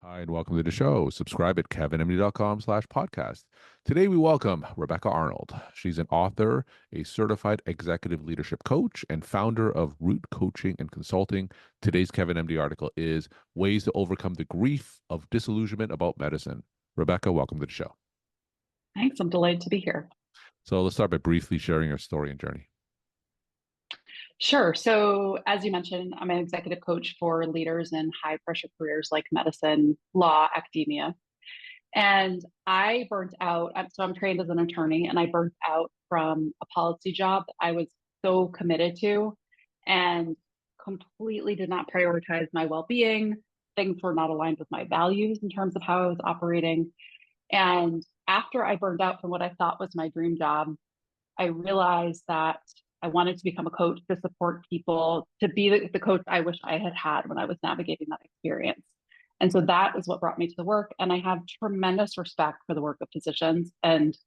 Hi, and welcome to the show. Subscribe at kevinmd.com/podcast. Today, we welcome Rebecca Arnold. She's an author, a certified executive leadership coach, and founder of Root Coaching and Consulting. Today's Kevin MD article is Ways to Overcome the Grief of Disillusionment About Medicine. Rebecca, welcome to the show. Thanks. I'm delighted to be here. So let's start by briefly sharing your story and journey. Sure. So, as you mentioned, I'm an executive coach for leaders in high pressure careers like medicine, law, academia. And I burnt out. So, I'm trained as an attorney, and I burnt out from a policy job that I was so committed to and completely did not prioritize my well being. Things were not aligned with my values in terms of how I was operating. And after I burned out from what I thought was my dream job, I realized that I wanted to become a coach to support people, to be the coach I wish I had had when I was navigating that experience. And so that is what brought me to the work. And I have tremendous respect for the work of physicians. And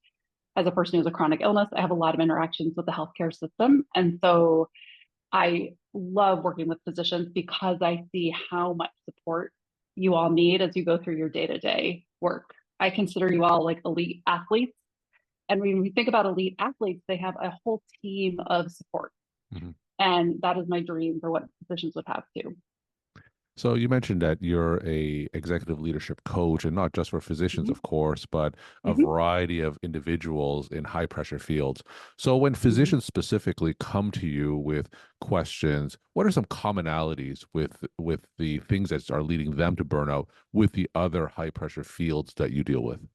as a person who has a chronic illness, I have a lot of interactions with the healthcare system. And so I love working with physicians because I see how much support you all need as you go through your day to day work. I consider you all like elite athletes, and when we think about elite athletes, they have a whole team of support. Mhm. And that is my dream for what physicians would have too. So you mentioned that you're a executive leadership coach, and not just for physicians, Mm-hmm. of course, but a Mm-hmm. variety of individuals in high pressure fields. So when Mm-hmm. physicians specifically come to you with questions, what are some commonalities with the things that are leading them to burnout with the other high pressure fields that you deal with?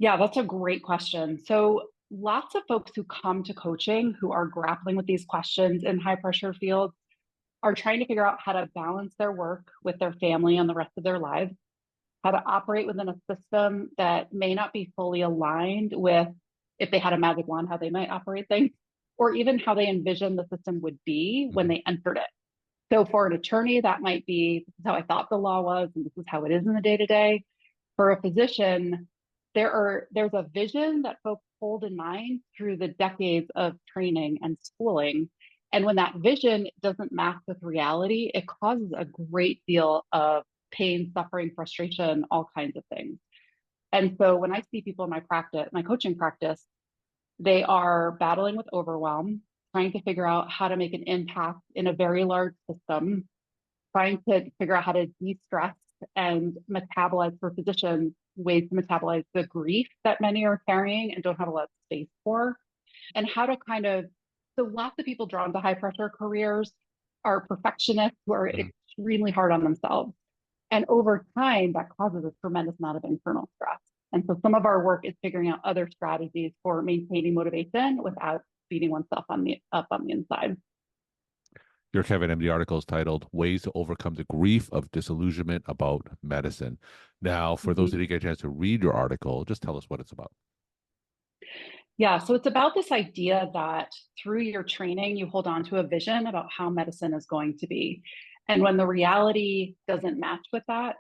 Yeah, that's a great question. So, lots of folks who come to coaching who are grappling with these questions in high pressure fields are trying to figure out how to balance their work with their family and the rest of their lives, how to operate within a system that may not be fully aligned with, if they had a magic wand, how they might operate things, or even how they envision the system would be when Mhm. they entered it. So for an attorney, that might be, this is how I thought the law was, and this is how it is in the day to day. For a physician, there's a vision that folks hold in mind through the decades of training and schooling. And when that vision doesn't match with reality, it causes a great deal of pain, suffering, frustration, all kinds of things. And so when I see people in my practice, my coaching practice, they are battling with overwhelm, trying to figure out how to make an impact in a very large system, trying to figure out how to de-stress and metabolize, for physicians, ways to metabolize the grief that many are carrying and don't have a lot of space for, and how to kind of, so lots of people drawn to high pressure careers are perfectionists who are Mhm. extremely hard on themselves. And over time, that causes a tremendous amount of internal stress. And so some of our work is figuring out other strategies for maintaining motivation without beating oneself up on the inside. Your Kevin MD article is titled Ways to Overcome the Grief of Disillusionment About Medicine. Now, for those Mm-hmm. who didn't get a chance to read your article, just tell us what it's about. Yeah, so it's about this idea that through your training, you hold on to a vision about how medicine is going to be. And when the reality doesn't match with that,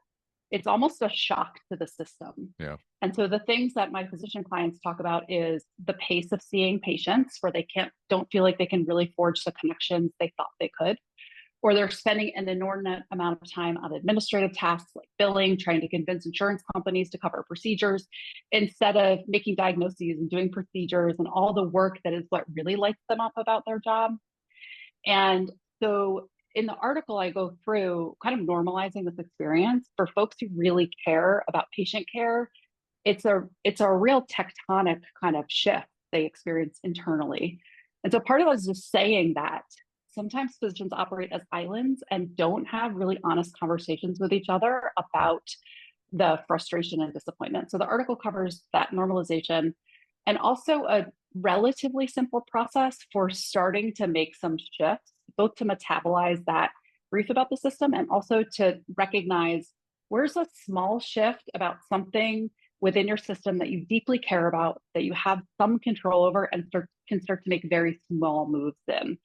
it's almost a shock to the system. Yeah. And so the things that my physician clients talk about is the pace of seeing patients where they don't feel like they can really forge the connections they thought they could, or they're spending an inordinate amount of time on administrative tasks like billing, trying to convince insurance companies to cover procedures instead of making diagnoses and doing procedures and all the work that is what really lights them up about their job. And so in the article, I go through kind of normalizing this experience for folks who really care about patient care. It's a real tectonic kind of shift they experience internally. And so part of it is just saying that sometimes physicians operate as islands and don't have really honest conversations with each other about the frustration and disappointment. So the article covers that normalization and also a relatively simple process for starting to make some shifts, both to metabolize that grief about the system and also to recognize where's a small shift about something within your system that you deeply care about, that you have some control over, and can start to make very small moves in.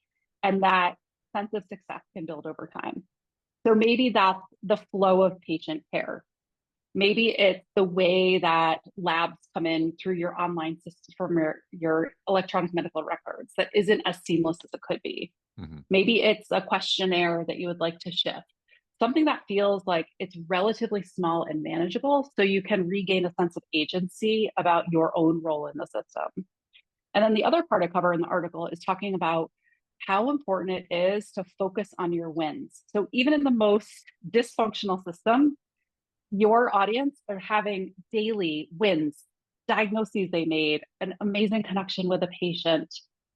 And that sense of success can build over time. So maybe that's the flow of patient care. Maybe it's the way that labs come in through your online system from your electronic medical records that isn't as seamless as it could be. Mhm. Maybe it's a questionnaire that you would like to shift. something that feels like it's relatively small and manageable so you can regain a sense of agency about your own role in the system. And then the other part I cover in the article is talking about how important it is to focus on your wins. So even in the most dysfunctional system, your audience are having daily wins, diagnoses they made, an amazing connection with a patient,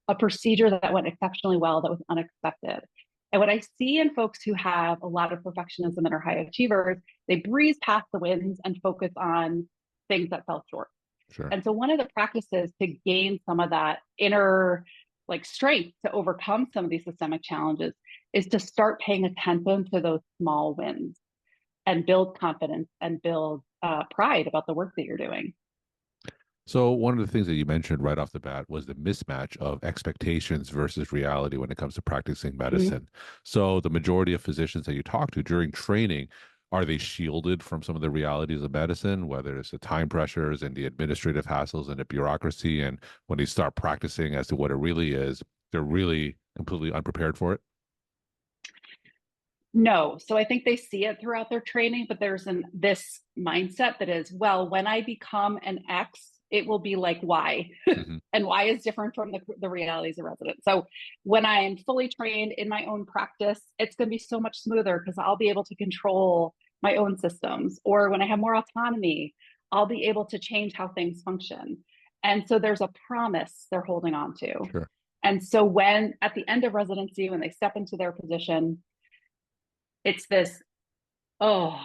a procedure that went exceptionally well that was unexpected. And what I see in folks who have a lot of perfectionism and are high achievers, they breeze past the wins and focus on things that fell short. Sure. And so one of the practices to gain some of that inner like strength to overcome some of these systemic challenges is to start paying attention to those small wins and build confidence and build pride about the work that you're doing. So one of the things that you mentioned right off the bat was the mismatch of expectations versus reality when it comes to practicing Mm-hmm. medicine. So the majority of physicians that you talk to during training, are they shielded from some of the realities of medicine, whether it's the time pressures and the administrative hassles and the bureaucracy? And when they start practicing as to what it really is, they're really completely unprepared for it. No. So I think they see it throughout their training, but there's this mindset that is, well, when I become an X, it will be like Y. Hmm. And Y is different from the realities of residents. So when I am fully trained in my own practice, it's going to be so much smoother because I'll be able to control my own systems. Or when I have more autonomy, I'll be able to change how things function. And so there's a promise they're holding on to. Sure. And so when at the end of residency, when they step into their position, it's this, oh,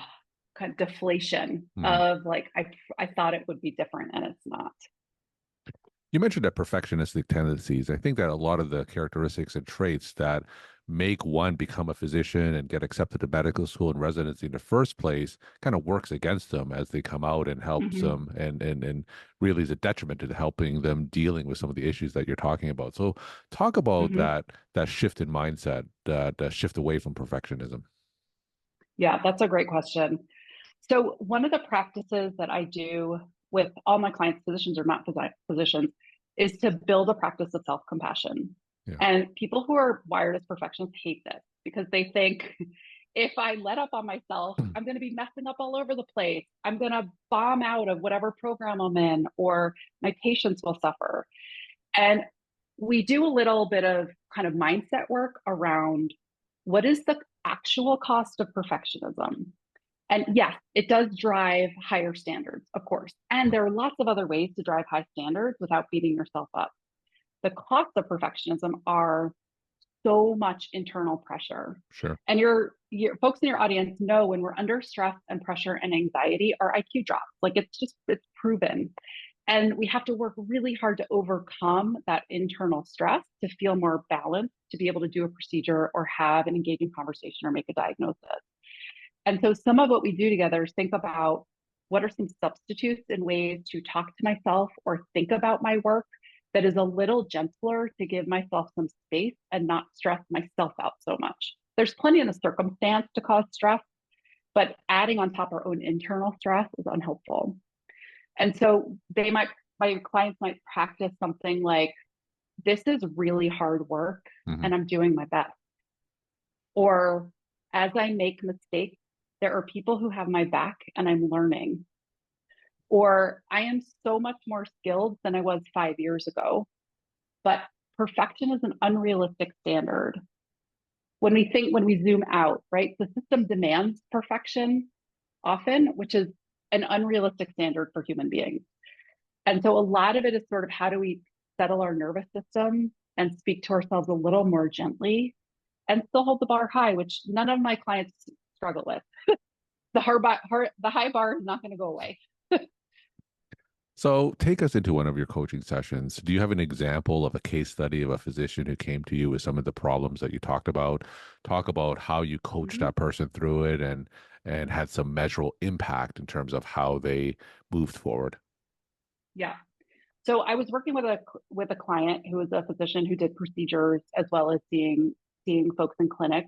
kind of deflation Hmm. of like, I thought it would be different and it's not. You mentioned that perfectionistic tendencies. I think that a lot of the characteristics and traits that make one become a physician and get accepted to medical school and residency in the first place kind of works against them as they come out and helps Mm-hmm. them and really is a detriment to helping them dealing with some of the issues that you're talking about. So talk about Mm-hmm. that shift in mindset, that shift away from perfectionism. Yeah, that's a great question. So one of the practices that I do with all my clients, physicians or not physicians, is to build a practice of self-compassion. Yeah. And people who are wired as perfectionists hate this because they think if I let up on myself, I'm going to be messing up all over the place. I'm going to bomb out of whatever program I'm in, or my patients will suffer. And we do a little bit of kind of mindset work around what is the actual cost of perfectionism. And yes, it does drive higher standards, of course. And there are lots of other ways to drive high standards without beating yourself up. The costs of perfectionism are so much internal pressure. Sure. And your folks in your audience know when we're under stress and pressure and anxiety, our IQ drops. Like it's proven. And we have to work really hard to overcome that internal stress to feel more balanced, to be able to do a procedure or have an engaging conversation or make a diagnosis. And so some of what we do together is think about what are some substitutes and ways to talk to myself or think about my work that is a little gentler to give myself some space and not stress myself out so much. There's plenty in the circumstance to cause stress, but adding on top our own internal stress is unhelpful. And so my clients might practice something like, this is really hard work Hmm. and I'm doing my best. Or as I make mistakes, there are people who have my back and I'm learning. Or I am so much more skilled than I was 5 years ago. But perfection is an unrealistic standard. When we zoom out, right? The system demands perfection often, which is an unrealistic standard for human beings. And so a lot of it is sort of how do we settle our nervous system and speak to ourselves a little more gently and still hold the bar high, which none of my clients struggle with. The high bar is not going to go away. So take us into one of your coaching sessions. Do you have an example of a case study of a physician who came to you with some of the problems that you talked about? Talk about how you coached Mm-hmm. that person through it and had some measurable impact in terms of how they moved forward. Yeah. So I was working with a client who was a physician who did procedures as well as seeing folks in clinic,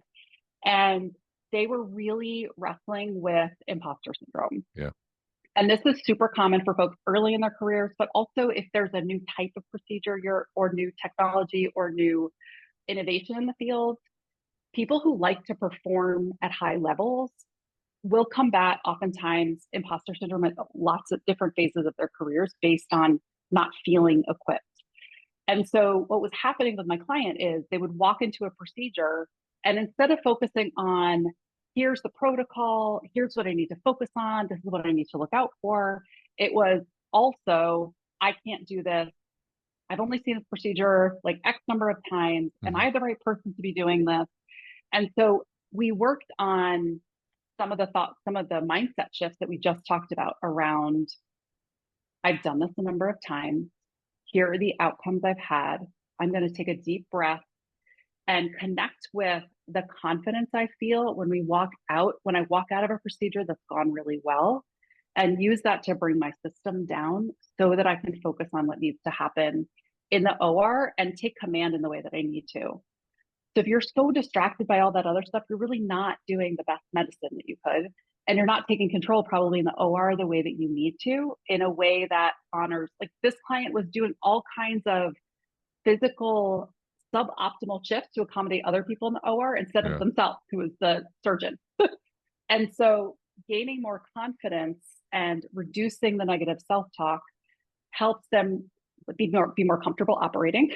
and they were really wrestling with imposter syndrome. Yeah. And this is super common for folks early in their careers, but also if there's a new type of procedure or new technology or new innovation in the field, People who like to perform at high levels will combat oftentimes imposter syndrome at lots of different phases of their careers based on not feeling equipped. And so what was happening with my client is they would walk into a procedure, and instead of focusing on here's the protocol, here's what I need to focus on, this is what I need to look out for, it was also, I can't do this. I've only seen this procedure like X number of times. Am Hmm. I the right person to be doing this? And so we worked on some of the thoughts, some of the mindset shifts that we just talked about around I've done this a number of times. Here are the outcomes I've had. I'm going to take a deep breath and connect with the confidence I feel when I walk out of a procedure that's gone really well, and use that to bring my system down so that I can focus on what needs to happen in the OR and take command in the way that I need to. So if you're so distracted by all that other stuff, you're really not doing the best medicine that you could. And you're not taking control probably in the OR the way that you need to, in a way that honors, like this client was doing all kinds of physical suboptimal shifts to accommodate other people in the OR instead of Yeah. themselves, who was the surgeon. And so gaining more confidence and reducing the negative self-talk helps them be more comfortable operating,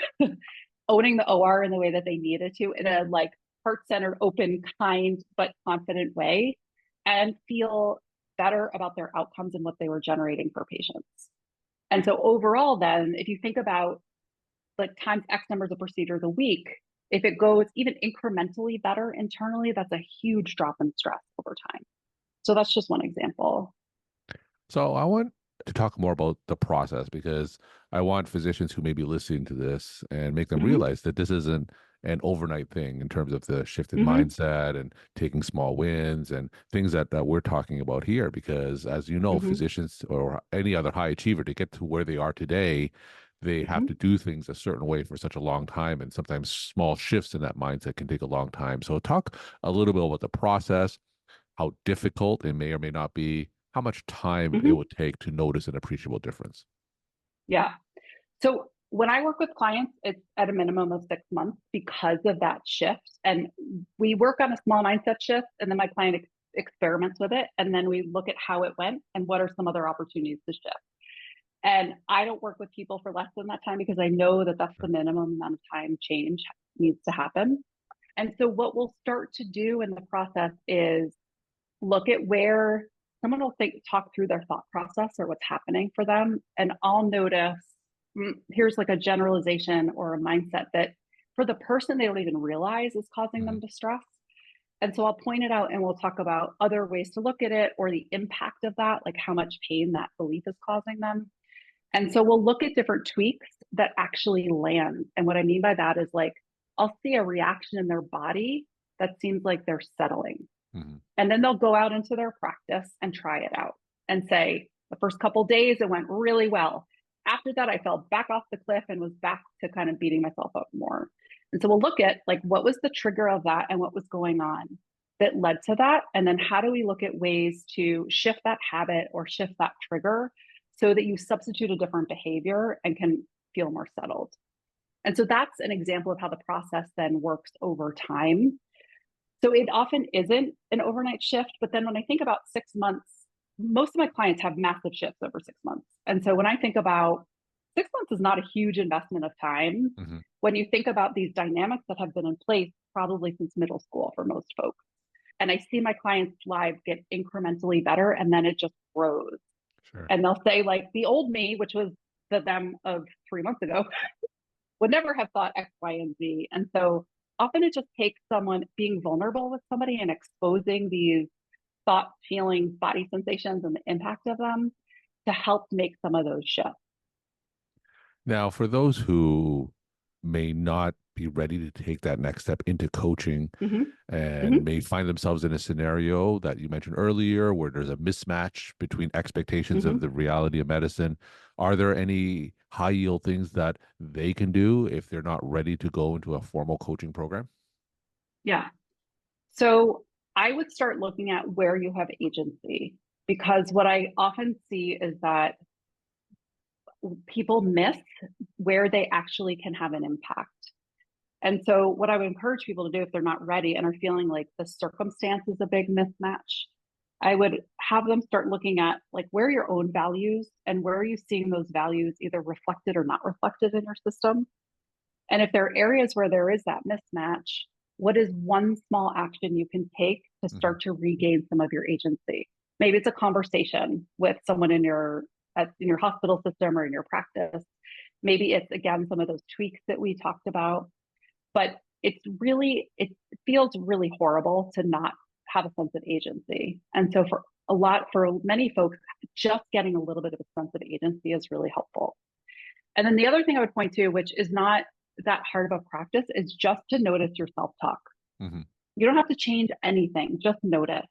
owning the OR in the way that they needed to, in a like heart-centered, open, kind, but confident way, and feel better about their outcomes and what they were generating for patients. And so overall, then, if you think about like times X numbers of procedures a week, if it goes even incrementally better internally, that's a huge drop in stress over time. So that's just one example. So I want to talk more about the process because I want physicians who may be listening to this and make them Mm-hmm, realize that this isn't an overnight thing in terms of the shifted mm-hmm, mindset and taking small wins and things that we're talking about here. Because as you know, mm-hmm, physicians or any other high achiever to get to where they are today, they have mm-hmm, to do things a certain way for such a long time. And sometimes small shifts in that mindset can take a long time. So talk a little bit about the process, how difficult it may or may not be, how much time it mm-hmm. would take to notice an appreciable difference. Yeah. So when I work with clients, it's at a minimum of 6 months because of that shift. And we work on a small mindset shift, and then my client experiments with it. And then we look at how it went and what are some other opportunities to shift. And I don't work with people for less than that time because I know that that's the Sure. minimum amount of time change needs to happen. And so, what we'll start to do in the process is look at where someone will talk through their thought process or what's happening for them. And I'll notice here's like a generalization or a mindset that for the person, they don't even realize is causing Mhm. them distress. And so I'll point it out and we'll talk about other ways to look at it or the impact of that, like how much pain that belief is causing them. And so we'll look at different tweaks that actually land. And what I mean by that is like, I'll see a reaction in their body that seems like they're settling. Mhm. And then they'll go out into their practice and try it out and say, the first couple of days, it went really well. After that, I fell back off the cliff and was back to kind of beating myself up more. And so we'll look at like, what was the trigger of that and what was going on that led to that? And then how do we look at ways to shift that habit or shift that trigger so that you substitute a different behavior and can feel more settled? And so that's an example of how the process then works over time. So it often isn't an overnight shift. But then when I think about 6 months, most of my clients have massive shifts over 6 months. And so when I think about 6 months is not a huge investment of time Mhm. when you think about these dynamics that have been in place probably since middle school for most folks. And I see my clients' lives get incrementally better and then it just grows. Sure. And they'll say, like, the old me, which was the them of 3 months ago, would never have thought X, Y, and Z. And so often it just takes someone being vulnerable with somebody and exposing these thoughts, feelings, body sensations, and the impact of them to help make some of those shifts. Now, for those who may not be ready to take that next step into coaching Mm-hmm. and Mm-hmm. may find themselves in a scenario that you mentioned earlier where there's a mismatch between expectations Mm-hmm. of the reality of medicine, are there any high yield things that they can do if they're not ready to go into a formal coaching program? Yeah. So I would start looking at where you have agency, because what I often see is that people miss where they actually can have an impact. And so, what I would encourage people to do if they're not ready and are feeling like the circumstance is a big mismatch, I would have them start looking at like where are your own values and where are you seeing those values either reflected or not reflected in your system. And if there are areas where there is that mismatch, what is one small action you can take to Mhm. start to regain some of your agency? Maybe it's a conversation with someone in your hospital system or in your practice. Maybe it's again some of those tweaks that we talked about. But it feels really horrible to not have a sense of agency. And so for many folks, just getting a little bit of a sense of agency is really helpful. And then the other thing I would point to, which is not that hard of a practice, is just to notice your self talk. Mhm. You don't have to change anything, just notice.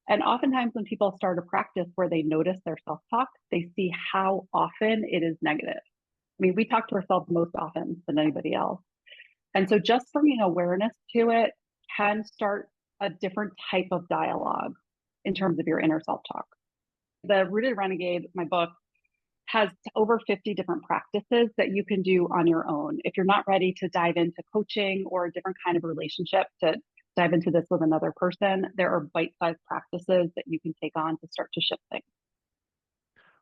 And oftentimes, when people start a practice where they notice their self talk, they see how often it is negative. I mean, we talk to ourselves most often than anybody else. And so, just bringing awareness to it can start a different type of dialogue in terms of your inner self talk. The Rooted Renegade, my book, has over 50 different practices that you can do on your own. If you're not ready to dive into coaching or a different kind of relationship to dive into this with another person, there are bite sized practices that you can take on to start to shift things.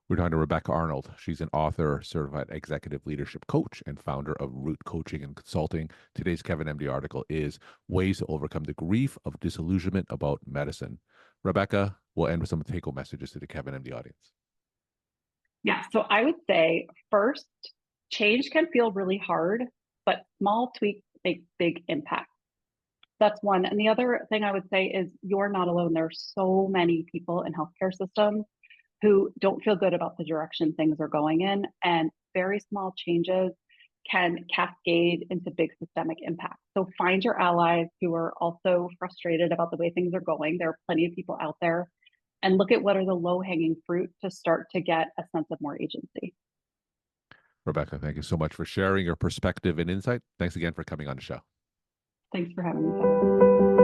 We're talking to Rebecca Arnold. She's an author, certified executive leadership coach, and founder of Root Coaching and Consulting. Today's Kevin MD article is Ways to Overcome the Grief of Disillusionment About Medicine. Rebecca, we'll end with some take home messages to the Kevin MD audience. Yeah. So I would say first, change can feel really hard, but small tweaks make big impact. That's one. And the other thing I would say is you're not alone. There are so many people in healthcare systems who don't feel good about the direction things are going in, and very small changes can cascade into big systemic impact. So find your allies who are also frustrated about the way things are going. There are plenty of people out there, and look at what are the low hanging fruit to start to get a sense of more agency. Rebecca, thank you so much for sharing your perspective and insight. Thanks again for coming on the show. Thanks for having me, Kevin.